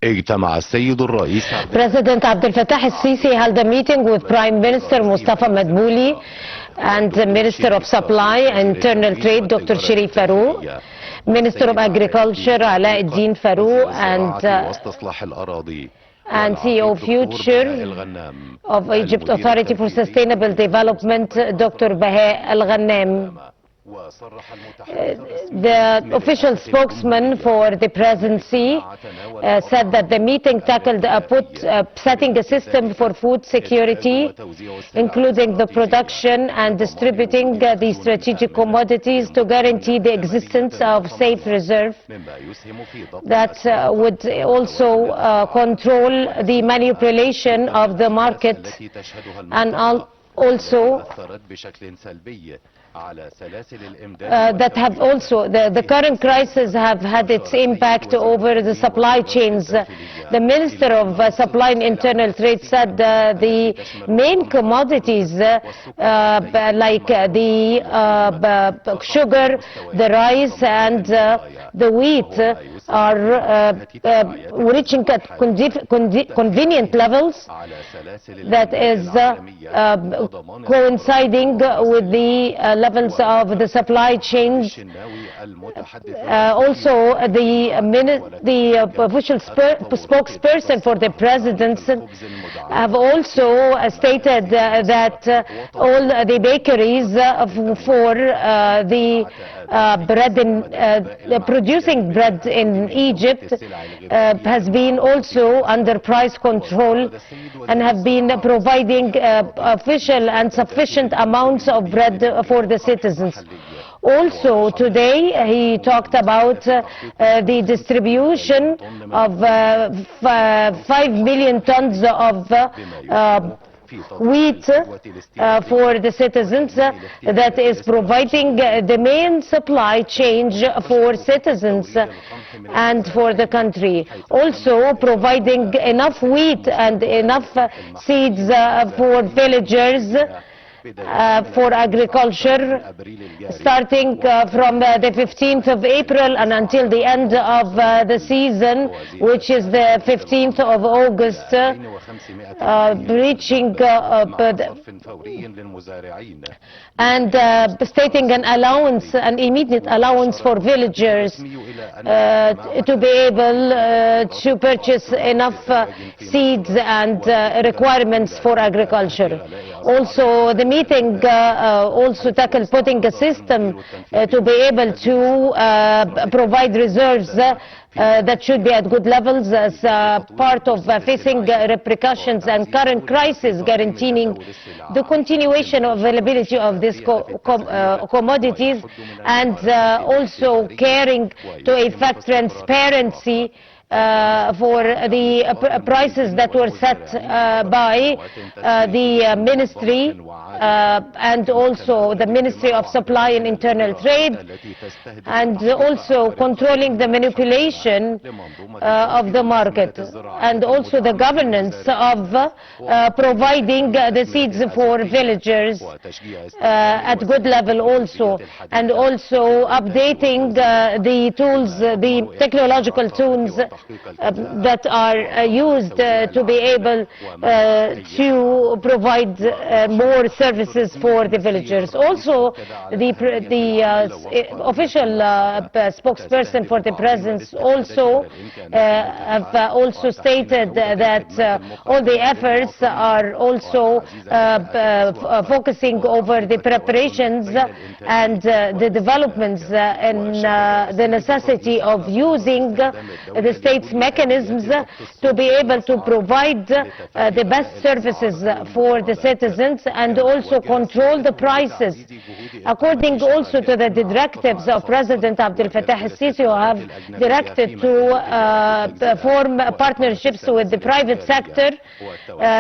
اجتمع السيد الرئيس President Abdel Fattah al-Sisi held a meeting with Prime Minister Mustafa Madbouli and the Minister of Supply and Internal Trade Dr. Sherif Farouk, Minister of Agriculture Ala Eddin Farouk, and CEO Future of Egypt Authority for Sustainable Development Dr. Baha Al-Ghannam. The official spokesman for the presidency said that the meeting tackled setting a system for food security, including the production and distributing the strategic commodities to guarantee the existence of safe reserve that would also control the manipulation of the market and also that have also the current crisis have had its impact over the supply chains. The Minister of Supply and Internal Trade said the main commodities like the sugar, the rice and the wheat are reaching at convenient levels that is coinciding with the levels of the supply chains. Also, the official spokesperson for the presidency have also stated that all the bakeries for the bread producing bread in Egypt has been also under price control and have been providing official and sufficient amounts of bread for the citizens. Also today he talked about the distribution of 5 million tons of wheat for the citizens that is providing the main supply chain for citizens and for the country. Also providing enough wheat and enough seeds for villagers for agriculture, starting from the 15th of April and until the end of the season, which is the 15th of August, reaching and stating an allowance, an immediate allowance for villagers to be able to purchase enough seeds and requirements for agriculture. Also, the meeting also tackled putting a system to be able to provide reserves that should be at good levels as part of facing repercussions and current crisis, guaranteeing the continuation of availability of these commodities and also caring to effect transparency for the prices that were set by the ministry and also the Ministry of Supply and Internal Trade, and also controlling the manipulation of the market, and also the governance of providing the seeds for villagers at good level also, and also updating the tools, the technological tools that are used to be able to provide more services for the villagers. Also, the official spokesperson for the presence also have also stated that all the efforts are also focusing over the preparations and the developments and the necessity of using the state's mechanisms to be able to provide the best services for the citizens and also control the prices. According also to the directives of President Abdel Fattah al-Sisi, who have directed to form partnerships with the private sector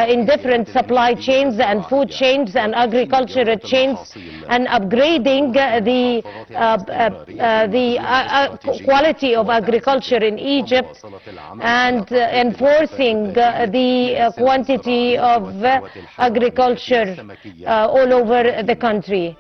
in different supply chains and food chains and agricultural chains, and upgrading the quality of agriculture in Egypt and enforcing the quantity of agriculture all over the country.